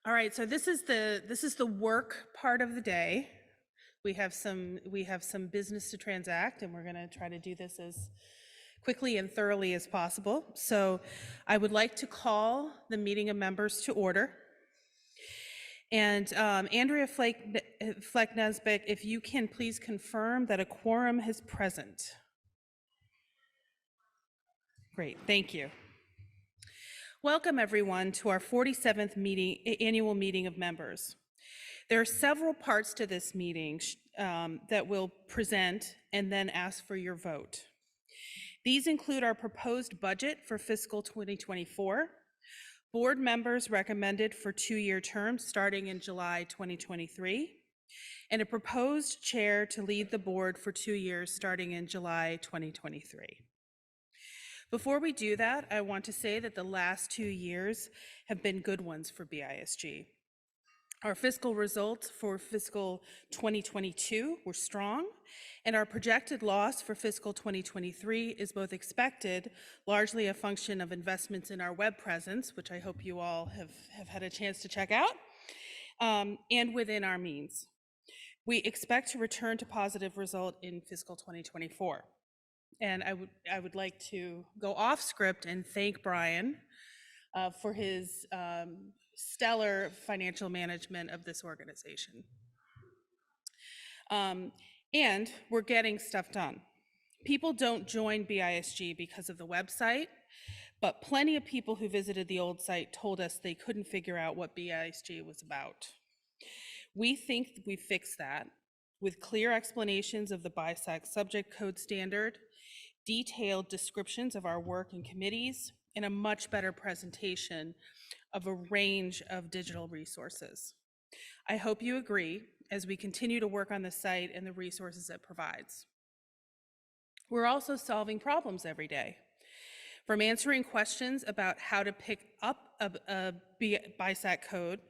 All right, so this is the work part of the day. We have some business to transact, and we're going to try to do this as quickly and thoroughly as possible. So I would like to call the meeting of members to order. And Andrea Fleck-Nesbitt, if you can please confirm that a quorum is present. Great, thank you. Welcome everyone to our 47th annual meeting of members. There are several parts to this meeting that we'll present and then ask for your vote. These include our proposed budget for fiscal 2024, board members recommended for 2-year terms starting in July 2023, and a proposed chair to lead the board for 2 years starting in July 2023. Before we do that, I want to say that the last 2 years have been good ones for BISG. Our fiscal results for fiscal 2022 were strong, and our projected loss for fiscal 2023 is both expected, largely a function of investments in our web presence, which I hope you all have had a chance to check out, and within our means. We expect to return to positive result in fiscal 2024. And I would like to go off script and thank Brian for his stellar financial management of this organization. And we're getting stuff done. People don't join BISG because of the website, but plenty of people who visited the old site told us they couldn't figure out what BISG was about. We think we fixed that with clear explanations of the BISAC subject code standard, detailed descriptions of our work and committees, and a much better presentation of a range of digital resources. I hope you agree as we continue to work on the site and the resources it provides. We're also solving problems every day, from answering questions about how to pick up a BISAC code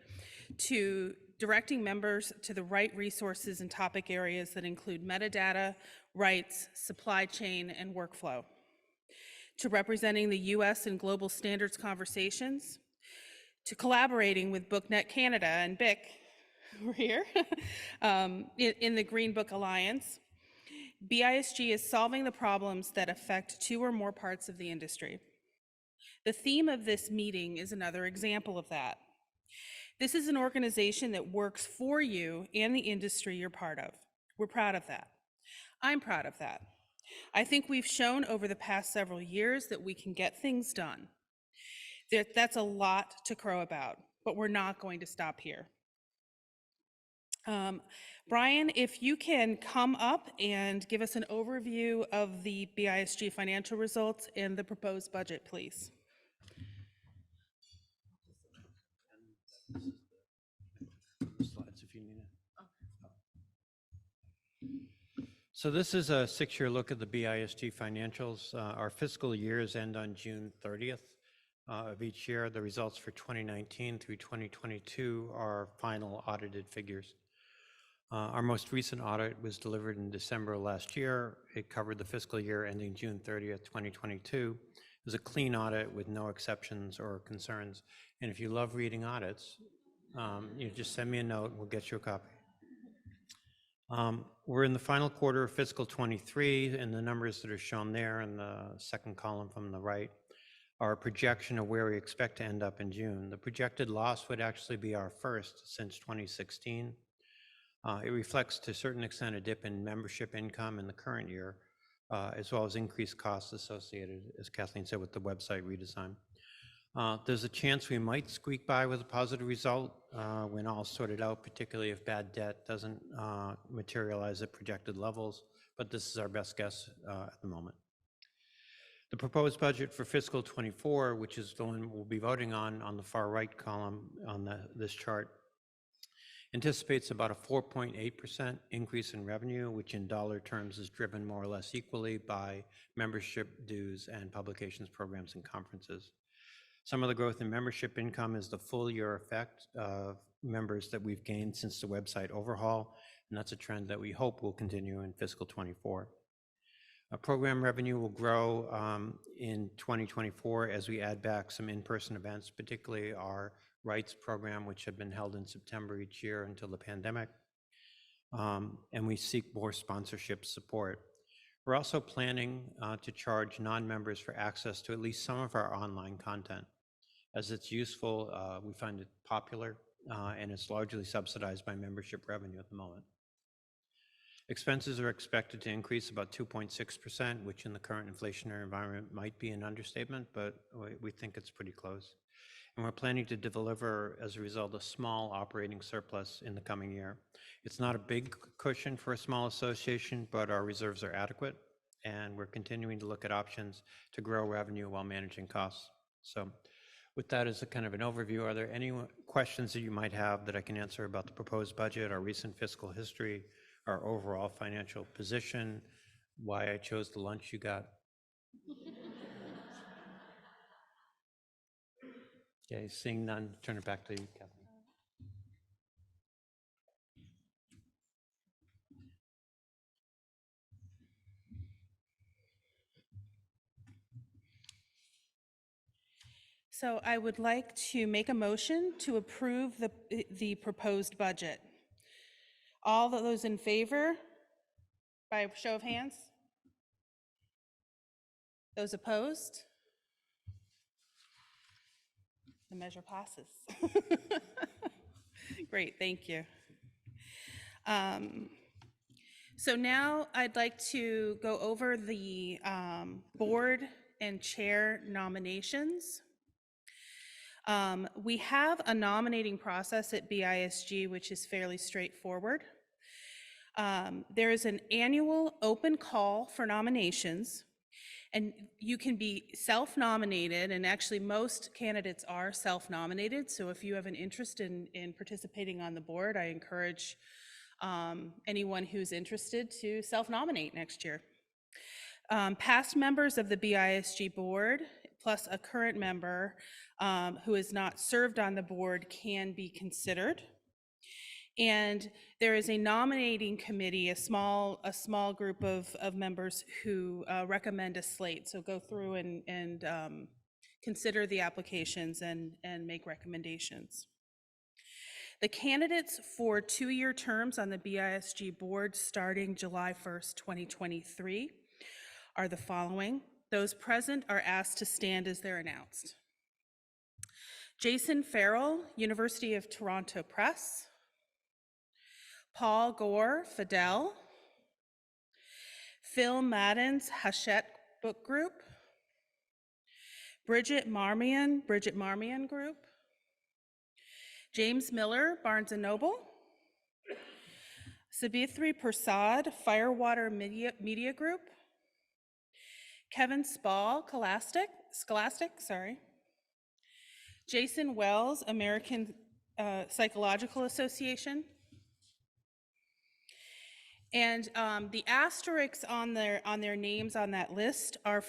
to directing members to the right resources and topic areas that include metadata, rights, supply chain, and workflow, to representing the US and global standards conversations, to collaborating with BookNet Canada and BIC, we're here, in the Green Book Alliance. BISG is solving the problems that affect 2 or more parts of the industry. The theme of this meeting is another example of that. This is an organization that works for you and the industry you're part of. We're proud of that. I'm proud of that. I think we've shown over the past several years that we can get things done. That's a lot to crow about, but we're not going to stop here. Brian, if you can come up and give us an overview of the BISG financial results and the proposed budget, please. Slides if you need it. So this is a 6-year look at the BISG financials. Our fiscal years end on June 30th of each year. The results for 2019 through 2022 are final audited figures. Our most recent audit was delivered in December last year. It covered the fiscal year ending June 30th, 2022. It was a clean audit with no exceptions or concerns. And if you love reading audits, you just send me a note and we'll get you a copy. We're in the final quarter of fiscal 23, and the numbers that are shown there in the second column from the right are a projection of where we expect to end up in June. The projected loss would actually be our first since 2016. It reflects to a certain extent a dip in membership income in the current year, as well as increased costs associated, as Kathleen said, with the website redesign. There's a chance we might squeak by with a positive result when all sorted out, particularly if bad debt doesn't materialize at projected levels, but this is our best guess at the moment. The proposed budget for fiscal 24, which is the one we'll be voting on the far right column on this chart, anticipates about a 4.8% increase in revenue, which in dollar terms is driven more or less equally by membership dues and publications, programs, and conferences. Some of the growth in membership income is the full year effect of members that we've gained since the website overhaul, and that's a trend that we hope will continue in fiscal 24. Program revenue will grow in 2024 as we add back some in-person events, particularly our rights program, which had been held in September each year until the pandemic. And we seek more sponsorship support. We're also planning to charge non-members for access to at least some of our online content. As it's useful, we find it popular, and it's largely subsidized by membership revenue at the moment. Expenses are expected to increase about 2.6%, which in the current inflationary environment might be an understatement, but we think it's pretty close. And we're planning to deliver, as a result, a small operating surplus in the coming year. It's not a big cushion for a small association, but our reserves are adequate, and we're continuing to look at options to grow revenue while managing costs. So with that as a kind of an overview, are there any questions that you might have that I can answer about the proposed budget, our recent fiscal history, our overall financial position, why I chose the lunch you got? Okay, seeing none, turn it back to you, Kathleen. So I would like to make a motion to approve the proposed budget. All those in favor, by a show of hands? Those opposed? The measure passes. Great, thank you. So now I'd like to go over the board and chair nominations. We have a nominating process at BISG, which is fairly straightforward. There is an annual open call for nominations, and you can be self-nominated, and actually most candidates are self-nominated. So if you have an interest in participating on the board, I encourage anyone who's interested to self-nominate next year. Past members of the BISG board, plus a current member who has not served on the board, can be considered. And there is a nominating committee, a small group of members who recommend a slate. So go through and consider the applications and make recommendations. The candidates for 2-year terms on the BISG board starting July 1st, 2023 are the following. Those present are asked to stand as they're announced. Jason Farrell, University of Toronto Press. Paul Gore, Fidel. Phil Madden's Hachette Book Group. Bridget Marmion Group. James Miller, Barnes & Noble. Sabithri Prasad, Firewater Media Group. Kevin Spall, Scholastic. Jason Wells, American Psychological Association. And the asterisks on their names on that list are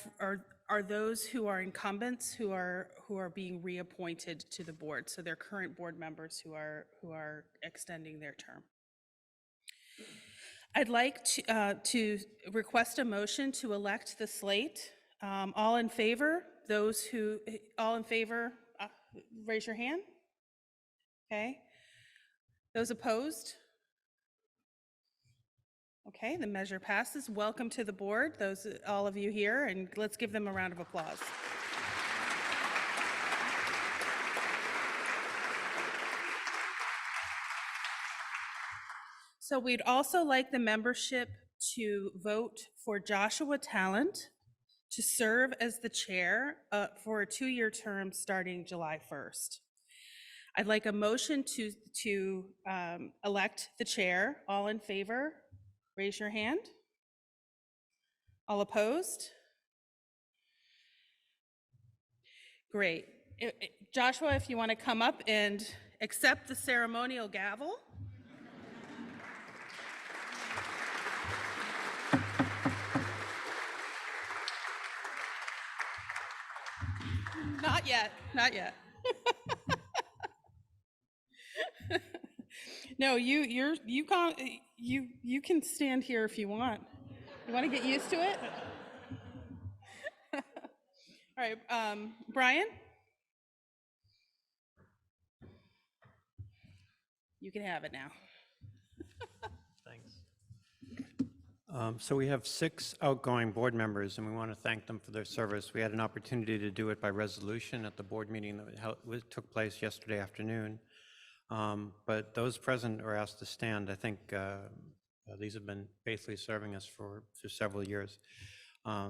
those who are incumbents who are being reappointed to the board. So they're current board members who are extending their term. I'd like to request a motion to elect the slate. All in favor? All in favor, raise your hand. Okay. Those opposed? Okay, the measure passes. Welcome to the board, all of you here, and let's give them a round of applause. So we'd also like the membership to vote for Joshua Talent to serve as the chair for a 2-year term starting July 1st. I'd like a motion to elect the chair. All in favor? Raise your hand. All opposed? Great. Joshua, if you want to come up and accept the ceremonial gavel. Not yet, not yet. No, you can stand here if you want. You want to get used to it? All right, Brian? You can have it now. Thanks. So we have 6 outgoing board members, and we want to thank them for their service. We had an opportunity to do it by resolution at the board meeting that took place yesterday afternoon. But those present are asked to stand. I think these have been faithfully serving us for several years.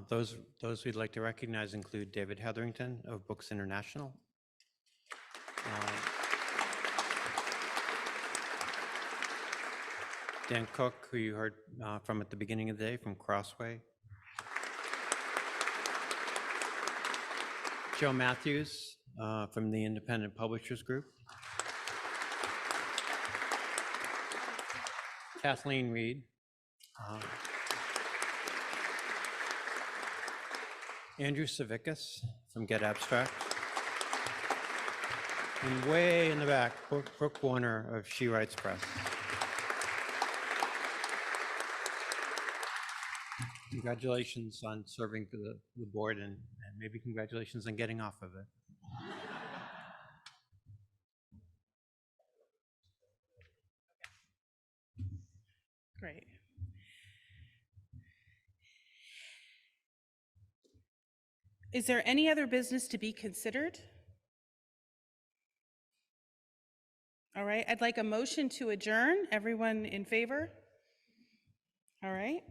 Those we'd like to recognize include David Hetherington of Books International, Dan Cook, who you heard from at the beginning of the day from Crossway, Joe Matthews from the Independent Publishers Group, Kathleen Reid, Andrew Savickas from Get Abstract, and way in the back, Brooke Warner of She Writes Press. Congratulations on serving for the board, and maybe congratulations on getting off of it. Great. Is there any other business to be considered? All right, I'd like a motion to adjourn. Everyone in favor? All right.